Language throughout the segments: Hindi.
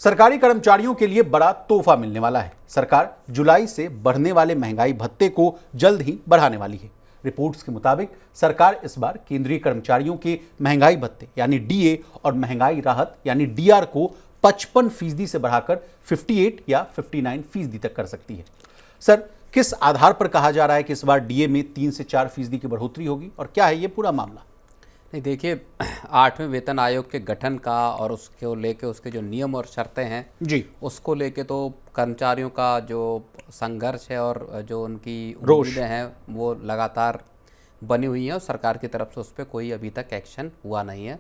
सरकारी कर्मचारियों के लिए बड़ा तोहफा मिलने वाला है। सरकार जुलाई से बढ़ने वाले महंगाई भत्ते को जल्द ही बढ़ाने वाली है। रिपोर्ट्स के मुताबिक सरकार इस बार केंद्रीय कर्मचारियों के महंगाई भत्ते यानी डीए और महंगाई राहत यानी डीआर को 55% से बढ़ाकर 58 या 59% तक कर सकती है। सर, किस आधार पर कहा जा रहा है कि इस बार डीए में 3 से 4% की बढ़ोतरी होगी और क्या है ये पूरा मामला? नहीं, देखिए, 8वें वेतन आयोग के गठन का और उसको लेके उसके जो नियम और शर्तें हैं जी, उसको लेके तो कर्मचारियों का जो संघर्ष है और जो उनकी उम्मीदें हैं वो लगातार बनी हुई हैं और सरकार की तरफ से उस पर कोई अभी तक एक्शन हुआ नहीं है।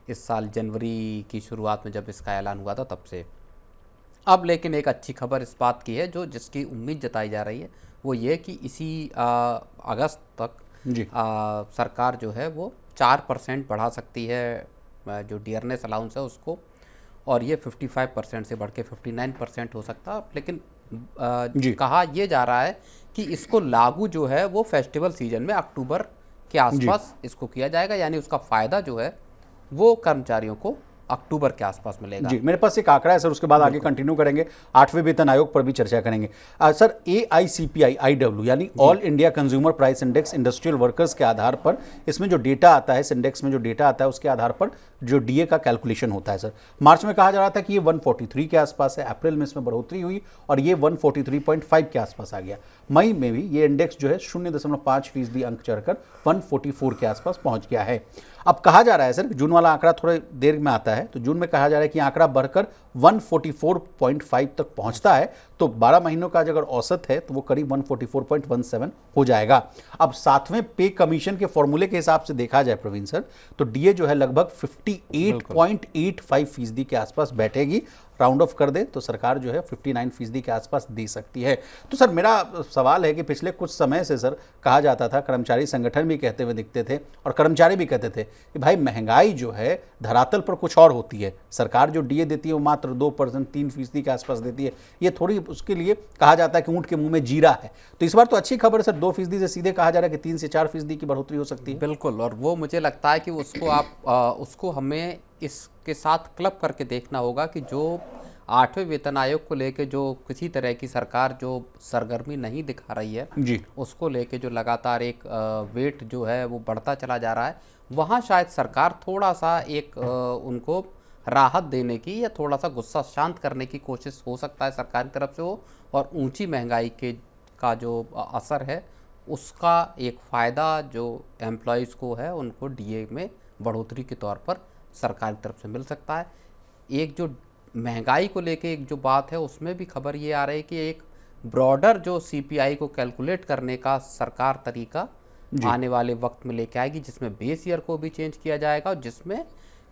इस साल जनवरी की शुरुआत में जब इसका ऐलान हुआ था तब से। अब लेकिन एक अच्छी खबर इस बात की है, जो जिसकी उम्मीद जताई जा रही है वो ये कि इसी अगस्त तक जी, सरकार जो है वो 4% बढ़ा सकती है जो डियरनेस अलाउंस है उसको, और ये 55% से बढ़ के 59% हो सकता है। लेकिन कहा यह जा रहा है कि इसको लागू जो है वो फेस्टिवल सीजन में अक्टूबर के आसपास इसको किया जाएगा, यानी उसका फ़ायदा जो है वो कर्मचारियों को अक्टूबर के आसपास मिलेगा। जी, मेरे पास एक आंकड़ा है सर, उसके बाद आगे कंटिन्यू करेंगे। 8वें वेतन आयोग पर भी चर्चा करेंगे। सर, AICPI IW यानी all India consumer price index industrial workers के आधार पर इसमें जो डेटा आता है, इस इंडेक्स में जो डेटा आता है उसके आधार पर जो डीए का कैलकुलेशन होता है। सर, मार्च में कहा जा रहा था कि ये 143 के आसपास है, अप्रैल में इसमें बढ़ोतरी हुई और ये 143.5 के आसपास आ गया। मई में भी ये इंडेक्स जो है 0.5% अंक चढ़कर 144 के आसपास पहुंच गया है। अब कहा जा रहा है सर, जून वाला आंकड़ा थोड़े देर में आता है, तो जून में कहा जा रहा है कि आंकड़ा बढ़कर 144.5 तक पहुंचता है तो 12 महीनों का अगर औसत है तो वो करीब 144.17 हो जाएगा। अब 7वें पे कमीशन के फॉर्मूले के हिसाब से देखा जाए प्रवीण सर, तो डीए जो है लगभग 58.85% के आसपास बैठेगी। राउंड ऑफ कर दे तो सरकार जो है 59% के आसपास दे सकती है। तो सर, मेरा सवाल है कि पिछले कुछ समय से सर कहा जाता था, कर्मचारी संगठन भी कहते हुए दिखते थे और कर्मचारी भी कहते थे कि भाई महंगाई जो है धरातल पर कुछ और होती है। सरकार जो डीए देती है वो मात्र 2% 3% के आसपास देती है। ये थोड़ी उसके लिए कहा जाता है कि ऊंट के मुंह में जीरा है। तो इस बार तो अच्छी खबर है सर, 2% से सीधे कहा जा रहा है कि 3 से 4% की बढ़ोतरी हो सकती है। बिल्कुल, और वो मुझे लगता है कि उसको हमें इसके साथ क्लब करके देखना होगा कि जो 8वें वेतन आयोग को लेके जो किसी तरह की सरकार जो सरगर्मी नहीं दिखा रही है जी, उसको लेके जो लगातार एक वेट जो है वो बढ़ता चला जा रहा है, वहाँ शायद सरकार थोड़ा सा एक उनको राहत देने की या थोड़ा सा गुस्सा शांत करने की कोशिश हो सकता है सरकार की तरफ से हो, और ऊंची महंगाई का जो असर है उसका एक फ़ायदा जो एम्प्लॉयज़ को है उनको डीए में बढ़ोतरी के तौर पर सरकार की तरफ से मिल सकता है। एक जो महंगाई को लेके एक जो बात है उसमें भी खबर ये आ रही है कि एक ब्रॉडर जो सीपीआई को कैलकुलेट करने का सरकार तरीका आने वाले वक्त में लेके आएगी, जिसमें बेस ईयर को भी चेंज किया जाएगा और जिसमें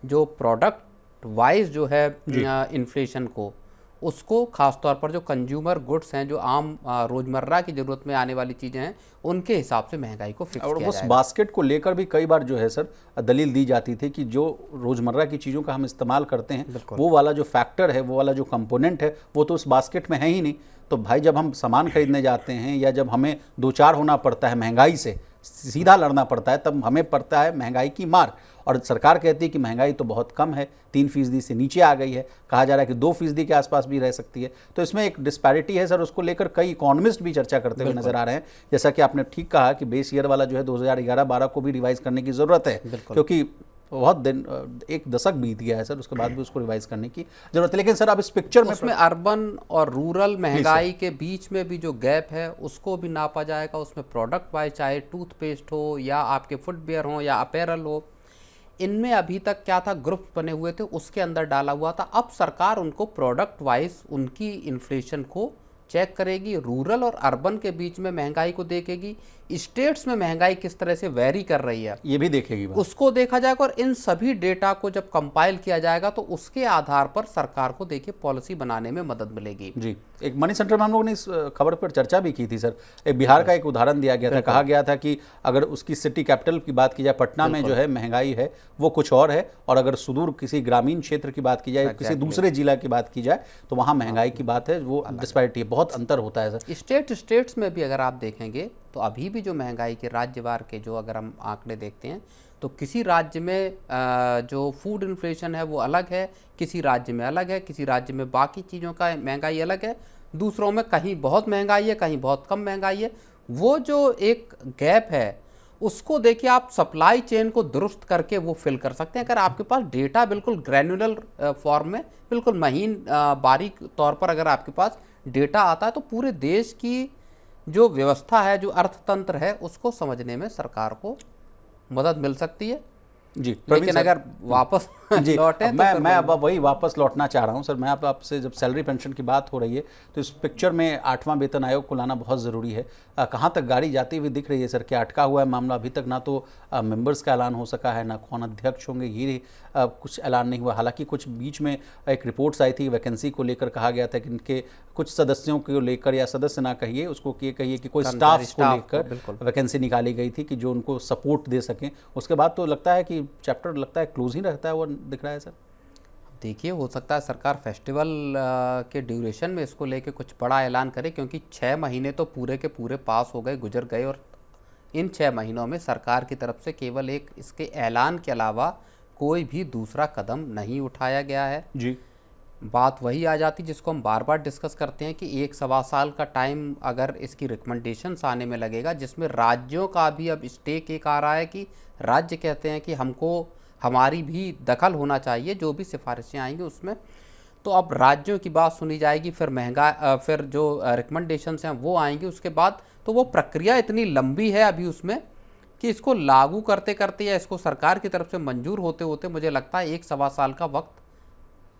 जो प्रोडक्ट वाइज जो है इन्फ्लेशन को उसको खासतौर पर जो कंज्यूमर गुड्स हैं, जो आम रोजमर्रा की जरूरत में आने वाली चीज़ें हैं, उनके हिसाब से महंगाई को फिक्स और किया उस जाएगा। बास्केट को लेकर भी कई बार जो है सर दलील दी जाती थी कि जो रोजमर्रा की चीज़ों का हम इस्तेमाल करते हैं वो वाला जो फैक्टर है, वो वाला जो कंपोनेंट है, वो तो उस बास्केट में है ही नहीं। तो भाई जब हम सामान खरीदने जाते हैं या जब हमें दो चार होना पड़ता है, महंगाई से सीधा लड़ना पड़ता है, तब हमें पड़ता है महंगाई की मार। और सरकार कहती है कि महंगाई तो बहुत कम है, 3% से नीचे आ गई है, कहा जा रहा है कि 2% के आसपास भी रह सकती है। तो इसमें एक डिस्पैरिटी है सर, उसको लेकर कई इकोनॉमिस्ट भी चर्चा करते हुए नजर आ रहे हैं। जैसा कि आपने ठीक कहा कि बेस ईयर वाला जो है 2011-12 को भी रिवाइज करने की ज़रूरत है, क्योंकि बहुत दिन, एक दशक बीत गया है सर, उसके बाद भी उसको रिवाइज करने की जरूरत है। लेकिन सर अब इस पिक्चर में उसमें अर्बन और रूरल महंगाई के बीच में भी जो गैप है उसको भी नापा जाएगा। उसमें प्रोडक्ट वाइज, चाहे टूथपेस्ट हो या आपके फुटवेयर हो या अपैरल हो, इनमें अभी तक क्या था, ग्रुप बने हुए थे, उसके अंदर डाला हुआ था। अब सरकार उनको प्रोडक्ट वाइज उनकी इन्फ्लेशन को चेक करेगी, रूरल और अर्बन के बीच में महंगाई को देखेगी, स्टेट्स में महंगाई किस तरह से वेरी कर रही है ये भी देखेगी बात। उसको देखा जाएगा, और इन सभी डेटा को जब कंपाइल किया जाएगा तो उसके आधार पर सरकार को देखिए पॉलिसी बनाने में मदद मिलेगी। जी, एक मनी सेंटर में हम लोगों ने इस खबर पर चर्चा भी की थी सर। एक बिहार का एक उदाहरण दिया गया था, कहा गया था कि अगर उसकी सिटी कैपिटल की बात की जाए, पटना में जो है महंगाई है वो कुछ और है, और अगर सुदूर किसी ग्रामीण क्षेत्र की बात की जाए, किसी दूसरे जिला की बात की जाए, तो वहाँ महंगाई की बात है, वो डिस्पैरिटी, बहुत अंतर होता है सर। स्टेट्स में भी अगर आप देखेंगे तो अभी भी जो महंगाई के राज्यवार के जो अगर हम आंकड़े देखते हैं तो किसी राज्य में जो फूड इन्फ्लेशन है वो अलग है, किसी राज्य में अलग है, किसी राज्य में बाकी चीज़ों का महंगाई अलग है, दूसरों में कहीं बहुत महंगाई है, कहीं बहुत कम महंगाई है। वो जो एक गैप है उसको देखिए आप सप्लाई चेन को दुरुस्त करके वो फिल कर सकते हैं। अगर आपके पास डेटा बिल्कुल ग्रैन्युलर फॉर्म में, बिल्कुल महीन बारीक तौर पर अगर आपके पास डेटा आता है तो पूरे देश की जो व्यवस्था है, जो अर्थतंत्र है, उसको समझने में सरकार को मदद मिल सकती है। जी, लेकिन अगर वापस जी लौटे तो मैं अब वही वापस लौटना चाह रहा हूं सर। मैं आपसे जब सैलरी पेंशन की बात हो रही है तो इस पिक्चर में 8वां वेतन आयोग को लाना बहुत ज़रूरी है। कहाँ तक गाड़ी जाती हुई दिख रही है सर? क्या अटका हुआ है मामला? अभी तक ना तो मेंबर्स का ऐलान हो सका है, ना कौन अध्यक्ष होंगे, ये कुछ ऐलान नहीं हुआ। हालांकि कुछ बीच में एक रिपोर्ट्स आई थी वैकेंसी को लेकर, कहा गया था कि इनके कुछ सदस्यों को लेकर, या सदस्य ना कहिए उसको, ये कहिए कि कोई स्टाफ को लेकर वैकेंसी निकाली गई थी कि जो उनको सपोर्ट दे सकें। उसके बाद तो लगता है कि चैप्टर लगता है क्लोज ही रहता है, वो दिख रहा है सर। देखिए, हो सकता है सरकार फेस्टिवल के ड्यूरेशन में इसको लेके कुछ बड़ा ऐलान करे, क्योंकि 6 महीने तो पूरे के पूरे पास हो गए, गुजर गए, और इन 6 महीनों में सरकार की तरफ से केवल एक इसके ऐलान के अलावा कोई भी दूसरा कदम नहीं उठाया गया है। जी, बात वही आ जाती जिसको हम बार बार डिस्कस करते हैं कि 1-1.25 साल का टाइम अगर इसकी रिकमेंडेशंस आने में लगेगा, जिसमें राज्यों का भी अब स्टेक एक आ रहा है कि राज्य कहते हैं कि हमको हमारी भी दखल होना चाहिए जो भी सिफारिशें आएंगी उसमें। तो अब राज्यों की बात सुनी जाएगी, फिर जो रिकमेंडेशंस हैं वो आएंगी, उसके बाद तो वो प्रक्रिया इतनी लंबी है अभी उसमें कि इसको लागू करते करते या इसको सरकार की तरफ से मंजूर होते होते मुझे लगता है 1-1.25 साल का वक्त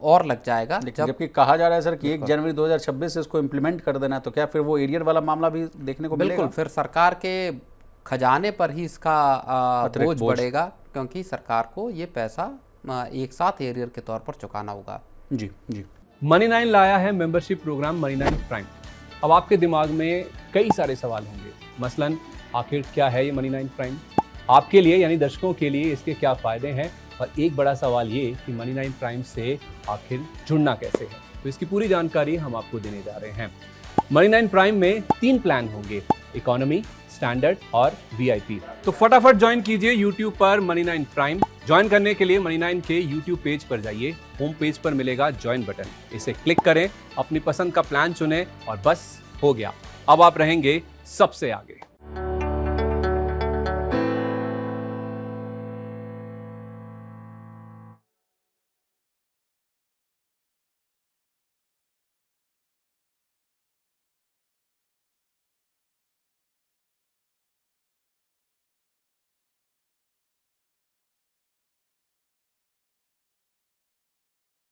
और लग जाएगा। जबकि कहा जा रहा है सर कि 1 जनवरी 2026 से इसको इम्प्लीमेंट कर देना, तो क्या फिर वो एरियर वाला मामला भी देखने को मिलेगा? बिल्कुल, फिर सरकार के खजाने पर ही इसका बोझ बढ़ेगा, क्योंकि सरकार को ये पैसा एक साथ एरियर के तौर पर चुकाना होगा। जी जी। मनी9 लाया है मेंबरशिप प्रोग्राम मनी9 प्राइम। अब आपके दिमाग में कई सारे सवाल होंगे, मसलन आखिर क्या है ये मनी9 प्राइम, आपके लिए यानी दर्शकों के लिए इसके क्या फायदे हैं, और एक बड़ा सवाल ये कि मनी9 प्राइम से आखिर जुड़ना कैसे है। तो इसकी पूरी जानकारी हम आपको देने जा रहे हैं। मनी9 प्राइम में 3 प्लान होंगे, इकोनॉमी, स्टैंडर्ड और VIP। तो फटाफट ज्वाइन कीजिए YouTube पर मनी9 प्राइम। ज्वाइन करने के लिए मनी9 के YouTube पेज पर जाइए, होम पेज पर मिलेगा ज्वाइन बटन, इसे क्लिक करें, अपनी पसंद का प्लान चुनें और बस हो गया, अब आप रहेंगे सबसे आगे।